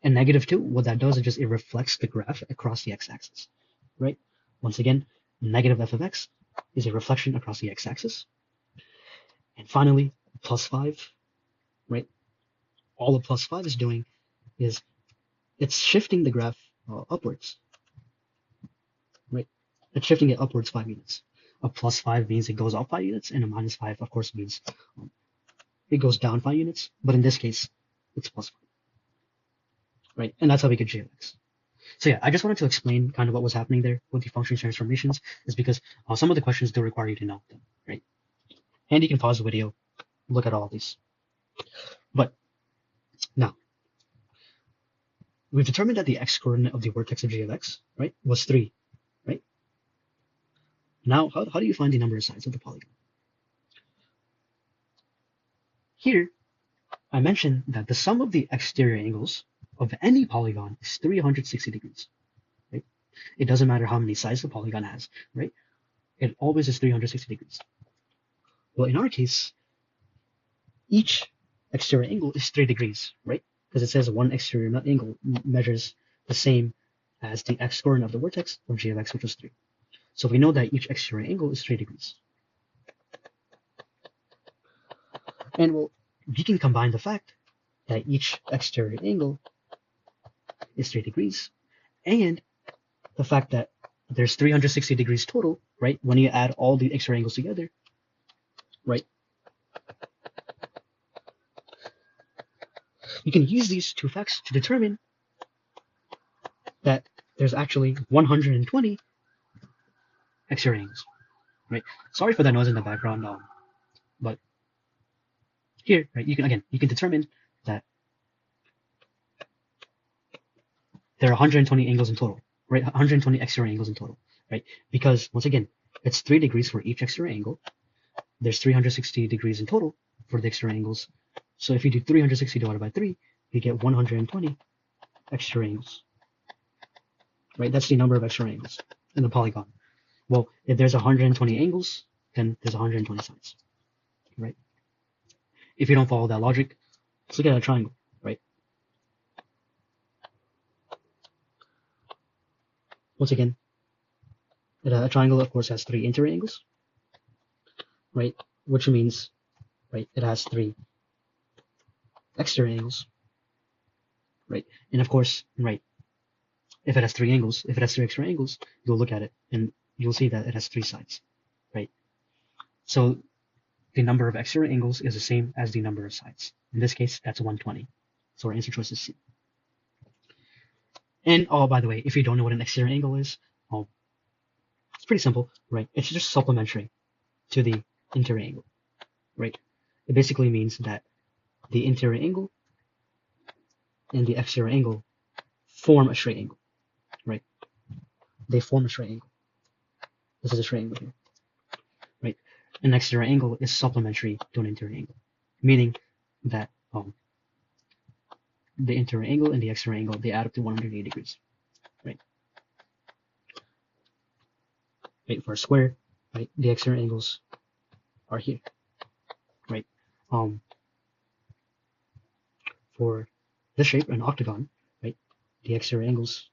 And negative 2, what that does is it reflects the graph across the x-axis, right? Once again, negative f of x is a reflection across the x-axis. And finally, plus 5, right? All a plus 5 is doing is it's shifting the graph upwards, right? It's shifting it upwards 5 units. A plus 5 means it goes up 5 units, and a minus 5, of course, means it goes down 5 units. But in this case, it's plus 5, right? And that's how we get GLX. So yeah, I just wanted to explain kind of what was happening there with the function transformations, is because some of the questions do require you to know them, right? And you can pause the video, look at all of these. But now, we've determined that the x-coordinate of the vertex of GLX, right, was 3, right? Now, how do you find the number of sides of the polygon? Here, I mentioned that the sum of the exterior angles of any polygon is 360 degrees, right? It doesn't matter how many sides the polygon has, right? It always is 360 degrees. Well, in our case, each exterior angle is 3 degrees, right? Because it says one exterior angle measures the same as the x-coordinate of the vertex of GLX, which was 3. So we know that each exterior angle is 3 degrees. And well, we can combine the fact that each exterior angle is 3 degrees and the fact that there's 360 degrees total, right? When you add all the exterior angles together, right? You can use these two facts to determine that there's actually 120 exterior angles, right? Sorry for that noise in the background, but here, right, you can determine that there are 120 angles in total, right? 120 exterior angles in total, right? Because once again, it's 3 degrees for each exterior angle. There's 360 degrees in total for the exterior angles. So if you do 360 divided by 3, you get 120 exterior angles, right? That's the number of exterior angles in the polygon. Well, if there's 120 angles, then there's 120 sides, right? If you don't follow that logic, let's look at a triangle, right? Once again, a triangle, of course, has 3 interior angles, right? Which means, right, it has 3 exterior angles, right? And of course, right, if it has 3 angles, if it has 3 exterior angles, you'll look at it and you'll see that it has 3 sides, right? So the number of exterior angles is the same as the number of sides. In this case, that's 120. So our answer choice is C. And oh, by the way, if you don't know what an exterior angle is, it's pretty simple, right? It's just supplementary to the interior angle, right? It basically means that the interior angle and the exterior angle form a straight angle, right? They form a straight angle. This is a straight angle here, right? An exterior angle is supplementary to an interior angle, meaning that the interior angle and the exterior angle, they add up to 180 degrees, right? Right, for a square, right, the exterior angles are here, right? For this shape, an octagon, right, the exterior angles,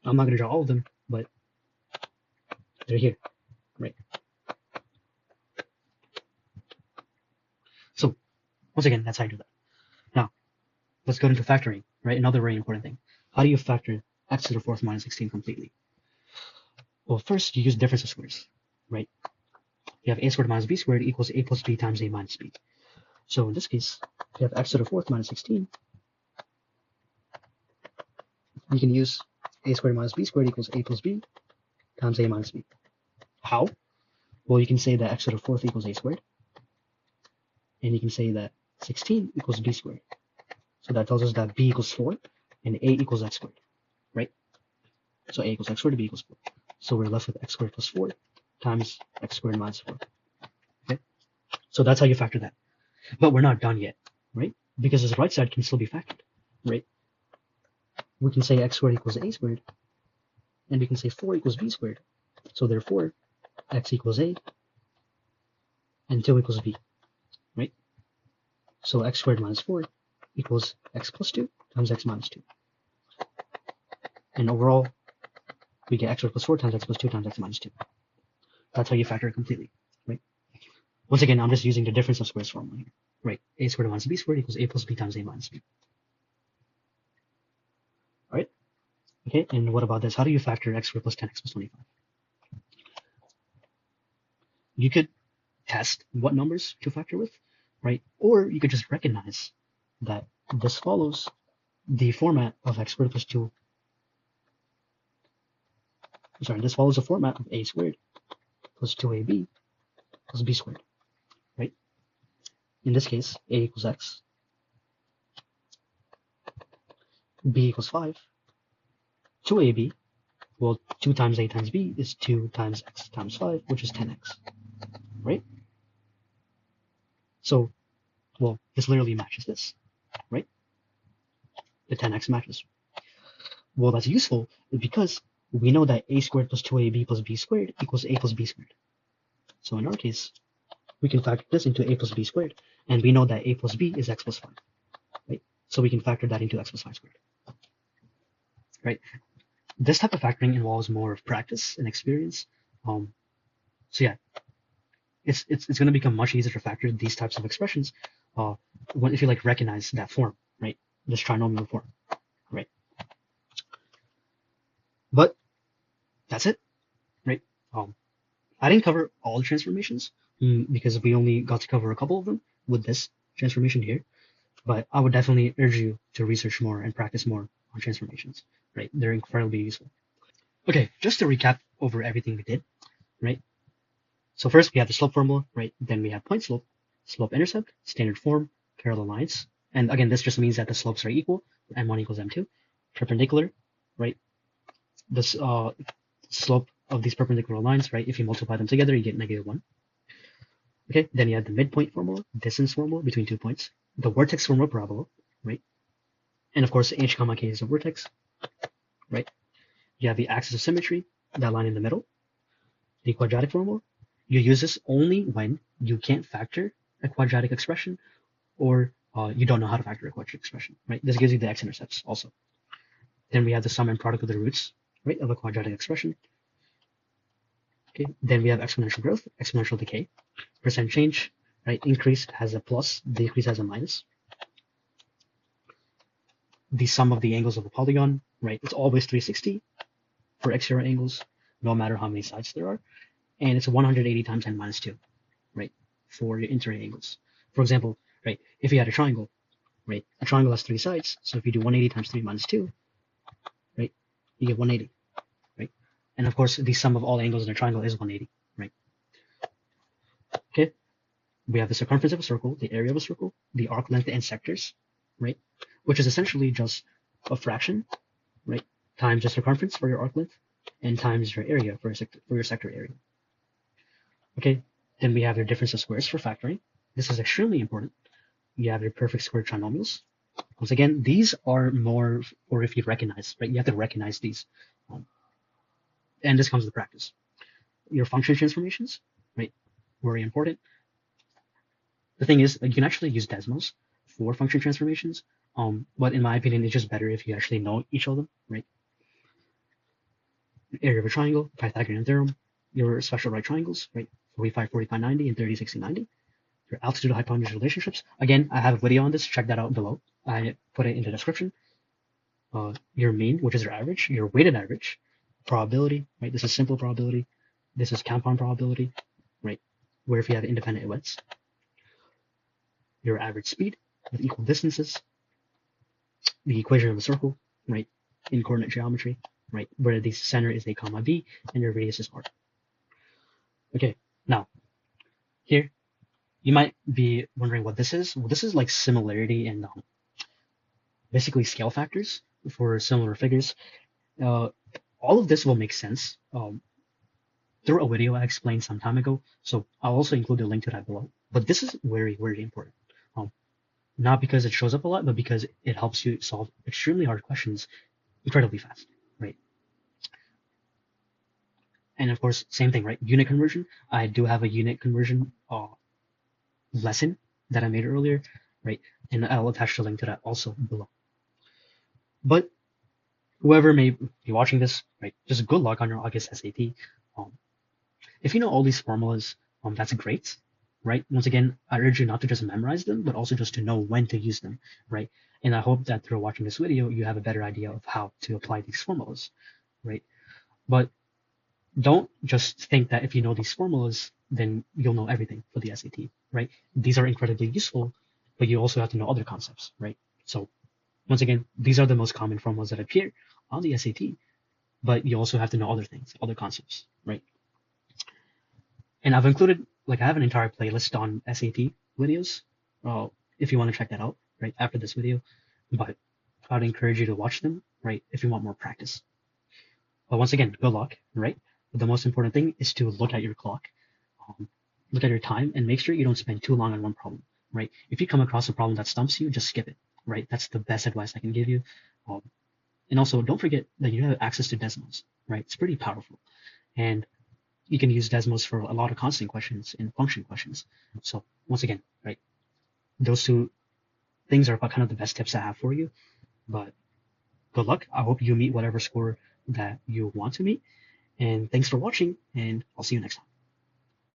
I'm not going to draw all of them, but they're here, right? So, once again, that's how you do that. Now, let's go into factoring, right? Another very important thing. How do you factor x to the 4th minus 16 completely? Well, first, you use difference of squares, right? You have a squared minus b squared equals a plus b times a minus b. So in this case, if you have x to the 4th minus 16, you can use a squared minus b squared equals a plus b times a minus b. How? Well, you can say that x to the 4th equals a squared, and you can say that 16 equals b squared. So that tells us that b equals 4 and a equals x squared, right? So a equals x squared, b equals 4. So we're left with x squared plus 4 times x squared minus 4. Okay? So that's how you factor that. But we're not done yet, right? Because this right side can still be factored, right? We can say x squared equals a squared, and we can say 4 equals b squared. So therefore, x equals a, and 2 equals b, right? So x squared minus 4 equals x plus 2 times x minus 2. And overall, we get x squared plus 4 times x plus 2 times x minus 2. That's how you factor it completely, right? Thank you. Once again, I'm just using the difference of squares formula here, right? A squared minus b squared equals a plus b times a minus b. All right. Okay, and what about this? How do you factor x squared plus 10x plus 25? You could test what numbers to factor with, right? Or you could just recognize that this follows the format of x squared plus 2. Sorry, this follows the format of a squared plus 2ab plus b squared, right? In this case, a equals x, b equals 5, 2ab, well, 2 times a times b is 2 times x times 5, which is 10x, right? So, well, this literally matches this, right? The 10x matches. Well, that's useful because we know that a squared plus 2ab plus b squared equals a plus b squared. So in our case, we can factor this into a plus b squared, and we know that a plus b is x plus 5, right? So we can factor that into x plus 5 squared, right? This type of factoring involves more of practice and experience. So yeah, it's going to become much easier to factor these types of expressions if you like recognize that form, right? This trinomial form, right? But that's it, right? I didn't cover all the transformations because we only got to cover a couple of them with this transformation here. But I would definitely urge you to research more and practice more on transformations, right? They're incredibly useful. Okay, just to recap over everything we did, right? So first we have the slope formula, right? Then we have point slope, slope intercept, standard form, parallel lines. And again, this just means that the slopes are equal, m1 equals m2. Perpendicular, right? This slope of these perpendicular lines, right? If you multiply them together, you get -1. Okay, then you have the midpoint formula, distance formula between 2 points, the vertex formula parabola, right? And of course, h comma k is a vertex, right? You have the axis of symmetry, that line in the middle, the quadratic formula. You use this only when you can't factor a quadratic expression or you don't know how to factor a quadratic expression, right? This gives you the x-intercepts also. Then we have the sum and product of the roots, right, of a quadratic expression. Okay, then we have exponential growth, exponential decay, percent change, right? Increase has a plus, decrease has a minus. The sum of the angles of a polygon, right? It's always 360 for exterior angles, no matter how many sides there are. And it's 180 times n minus 2, right? For your interior angles. For example, right, if you had a triangle, right? A triangle has 3 sides. So if you do 180 times 3 minus 2, right, you get 180, right? And of course, the sum of all angles in a triangle is 180, right? Okay, we have the circumference of a circle, the area of a circle, the arc length and sectors, right? Which is essentially just a fraction, right? Times the circumference for your arc length and times your area for your sector area. Okay, then we have your difference of squares for factoring. This is extremely important. You have your perfect square trinomials. Once again, these are more, or if you recognize, right? You have to recognize these. And this comes with practice. Your function transformations, right? Very important. The thing is, you can actually use Desmos for function transformations. But in my opinion, it's just better if you actually know each of them, right? Area of a triangle, Pythagorean theorem, your special right triangles, right? 45, 45, 90, and 30, 60, 90. Your altitude-hypotenuse relationships. Again, I have a video on this. Check that out below. I put it in the description. Your mean, which is your average, your weighted average, probability, right? This is simple probability. This is compound probability, right? Where if you have independent events. Your average speed with equal distances. The equation of a circle, right? In coordinate geometry, right? Where the center is a comma b and your radius is r. Okay, now here you might be wondering what this is. Well, this is like similarity and basically scale factors for similar figures. All of this will make sense through a video I explained some time ago. So I'll also include a link to that below. But this is very, very important. Not because it shows up a lot, but because it helps you solve extremely hard questions incredibly fast, right? And of course, same thing, right? Unit conversion. I do have a unit conversion lesson that I made earlier, right? And I'll attach the link to that also below. But whoever may be watching this, right, just good luck on your August SAT. If you know all these formulas, that's great. right? Once again, I urge you not to just memorize them, but also just to know when to use them, right? And I hope that through watching this video, you have a better idea of how to apply these formulas, right? But don't just think that if you know these formulas, then you'll know everything for the SAT, right? These are incredibly useful, but you also have to know other concepts, right? So once again, these are the most common formulas that appear on the SAT, but you also have to know other things, other concepts, right? And I've included, like, I have an entire playlist on SAT videos, if you want to check that out, right, after this video. But I'd encourage you to watch them, right, if you want more practice. But once again, good luck, right? But the most important thing is to look at your clock, look at your time, and make sure you don't spend too long on one problem, right? If you come across a problem that stumps you, just skip it, right? That's the best advice I can give you. And also, don't forget that you have access to Desmos, right? It's pretty powerful. And you can use Desmos for a lot of constant questions and function questions. So once again, right, those two things are kind of the best tips I have for you. But good luck. I hope you meet whatever score that you want to meet. And thanks for watching, and I'll see you next time.